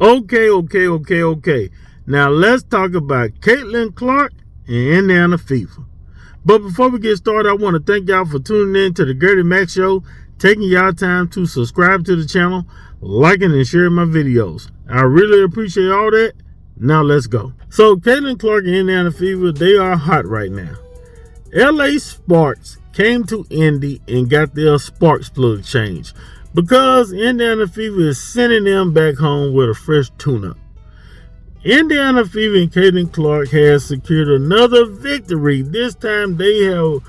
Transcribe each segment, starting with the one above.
Okay. Now let's talk about Caitlin and Indiana Fever. But before we get started, I want to thank y'all for tuning in to the Gertie Max Show, taking y'all time to subscribe to the channel, liking and sharing my videos. I really appreciate all that. Now let's go. So Caitlin Clark and Indiana Fever, they are hot right now. LA Sparks came to Indy and got their sparks plug changed because Indiana Fever is sending them back home with a fresh tune-up. Indiana Fever and Caitlin Clark has secured another victory. This time they have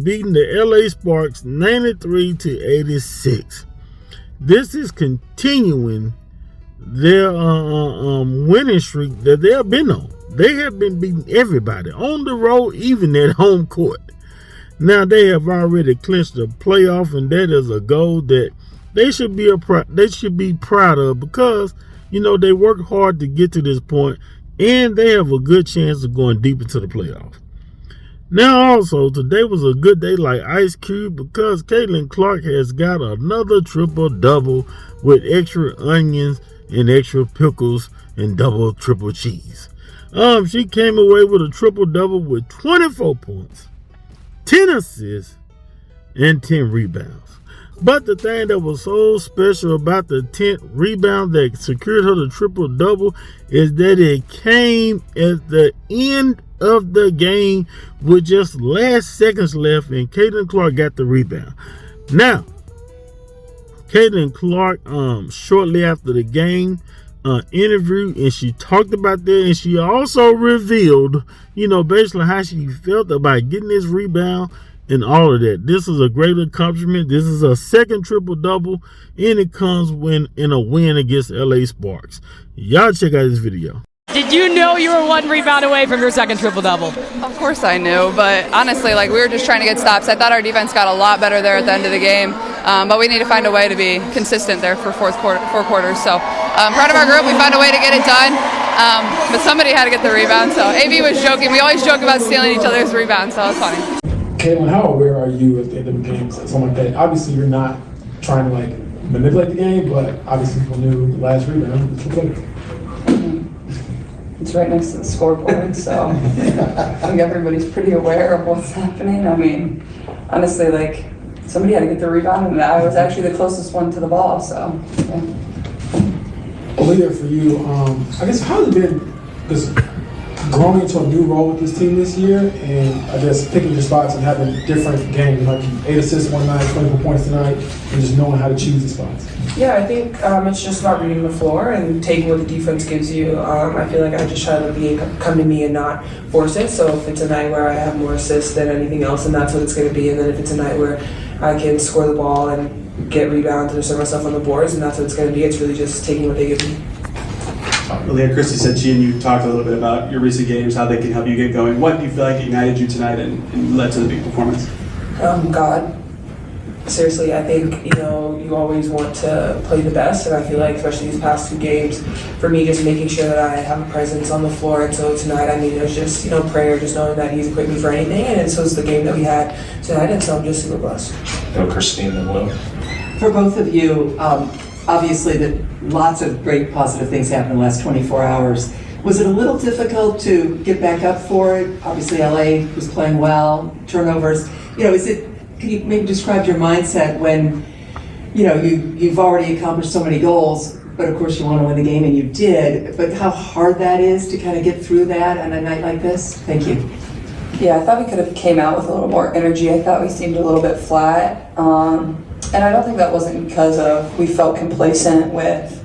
beaten the LA Sparks 93-86. This is continuing their winning streak that they have been on. They have been beating everybody on the road, even at home court. Now they have already clinched the playoff, and that is a goal that they should be proud of because they worked hard to get to this point, and they have a good chance of going deep into the playoff. Now also, today was a good day like Ice Cube because Caitlin Clark has got another triple-double with extra onions and extra pickles and triple cheese. She came away with a triple-double with 24 points, 10 assists, and 10 rebounds. But the thing that was so special about the 10th rebound that secured her the triple-double is that it came at the end of the game with just last seconds left, and Caitlin Clark got the rebound. Now, Caitlin Clark, shortly after the game, interview, and she talked about that, and she also revealed, basically how she felt about getting this rebound and all of that. This is a great accomplishment. This is a second triple-double, and it comes in a win against LA Sparks. Y'all check out this video. Did you know you were one rebound away from your second triple-double? Of course I knew, but honestly, we were just trying to get stops. I thought our defense got a lot better there at the end of the game, but we need to find a way to be consistent there for four quarters. So proud of our group. We found a way to get it done, but somebody had to get the rebound. So AB was joking. We always joke about stealing each other's rebounds, so it was funny. Caitlin, how aware are you at the end of the game, something like that? Obviously, you're not trying to manipulate the game, but obviously people knew the last rebound. It's right next to the scoreboard, so I think everybody's pretty aware of what's happening. I mean, honestly, somebody had to get the rebound, and I was actually the closest one to the ball, so. Yeah. Aaliyah, for you, I guess how has it been just growing into a new role with this team this year, and I guess picking your spots and having different games, 8 assists one night, 24 points tonight, and just knowing how to choose the spots? Yeah, I think it's just about reading the floor and taking what the defense gives you. I feel like I just try to let the game come to me and not force it. So if it's a night where I have more assists than anything else, then that's what it's going to be. And then if it's a night where I can score the ball and get rebounds and assert myself on the boards, and that's what it's going to be. It's really just taking what they give me. Leah, Christy said she and you talked a little bit about your recent games, how they can help you get going. What do you feel like ignited you tonight and led to the big performance? God. Seriously, I think, you always want to play the best, and I feel like, especially these past 2 games, for me, just making sure that I have a presence on the floor. And so tonight, it was just, prayer, just knowing that He's equipped me for anything, and so it's the game that we had tonight, and so I'm just super blessed. Christine and Lou. For both of you, obviously, lots of great positive things happened in the last 24 hours. Was it a little difficult to get back up for it? Obviously, LA was playing well, turnovers. Can you maybe describe your mindset when, you've already accomplished so many goals, but of course you want to win the game, and you did, but how hard that is to kind of get through that on a night like this? Thank you. Yeah, I thought we could have came out with a little more energy. I thought we seemed a little bit flat. And I don't think that wasn't because we felt complacent with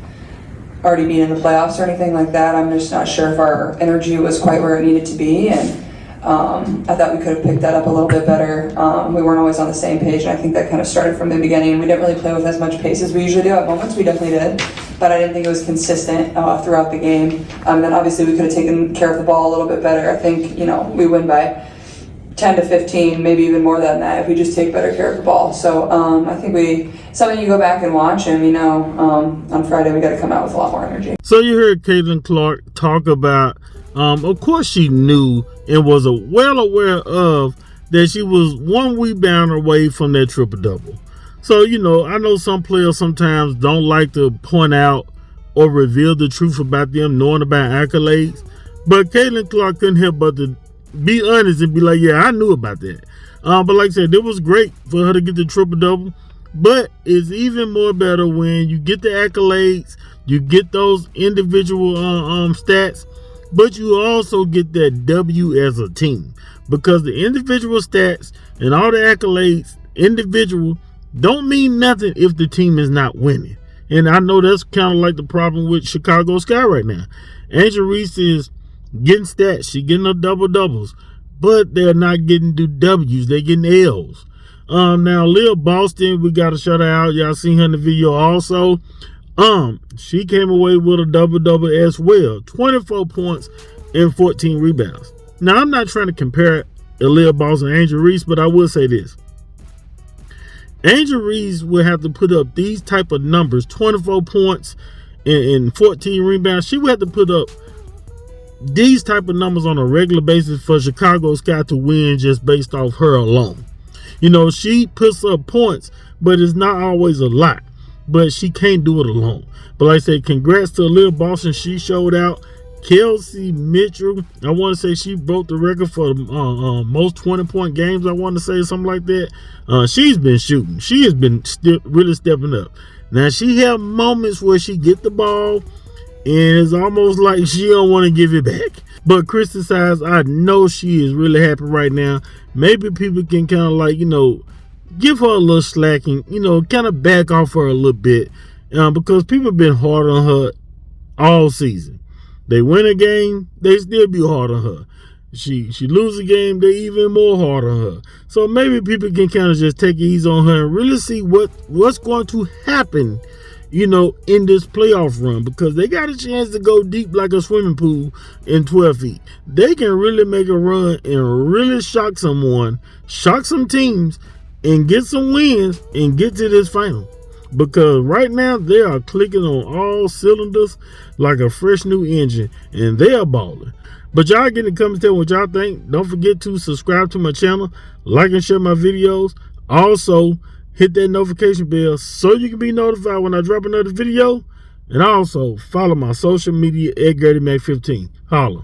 already being in the playoffs or anything like that. I'm just not sure if our energy was quite where it needed to be, and I thought we could have picked that up a little bit better. We weren't always on the same page, and I think that kind of started from the beginning. We didn't really play with as much pace as we usually do. At moments we definitely did, but I didn't think it was consistent throughout the game. Then obviously we could have taken care of the ball a little bit better. I think, we win by 10 to 15, maybe even more than that if we just take better care of the ball. So I think something you go back and watch, and on Friday we got to come out with a lot more energy. So you heard Caitlin Clark talk about, of course she knew and was well aware of that she was one rebound away from that triple-double. So, I know some players sometimes don't like to point out or reveal the truth about them knowing about accolades. But Caitlin Clark couldn't help but to be honest and be like, yeah, I knew about that. But like I said, it was great for her to get the triple-double. But it's even more better when you get the accolades, you get those individual stats, but you also get that W as a team. Because the individual stats and all the accolades, individual, don't mean nothing if the team is not winning. And I know that's kind of like the problem with Chicago Sky right now. Angel Reese is getting stats. She's getting her double-doubles. But they're not getting the W's. They're getting L's. Now, Leah Boston, we got to shout her out. Y'all seen her in the video also. She came away with a double-double as well. 24 points and 14 rebounds. Now, I'm not trying to compare Leah Boston and Angel Reese, but I will say this. Angel Reese will have to put up these type of numbers, 24 points and 14 rebounds. She will have to put up these type of numbers on a regular basis for Chicago Sky to win just based off her alone. You know, she puts up points, but it's not always a lot. But she can't do it alone. But like I said, congrats to Leah Boston. She showed out. Kelsey Mitchell, I want to say she broke the record for the most 20-point games, I want to say, something like that. She's been shooting. She has been really stepping up. Now, she have moments where she get the ball, and it's almost like she don't want to give it back. But Kristen Sides, I know she is really happy right now. Maybe people can kind of like, you know, give her a little slacking, you know, kind of back off her a little bit. Because people have been hard on her all season. They win a game, they still be hard on her. She lose a game, they even more hard on her. So maybe people can kind of just take it easy on her and really see what's going to happen, you know, in this playoff run, because they got a chance to go deep like a swimming pool in 12 feet. They can really make a run and really shock someone, shock some teams, and get some wins and get to this final. Because right now they are clicking on all cylinders like a fresh new engine, and they are balling. But y'all get in the comments, tell me what y'all think. Don't forget to subscribe to my channel, like and share my videos. Also, hit that notification bell so you can be notified when I drop another video. And also follow my social media at GradyMac15. Holla.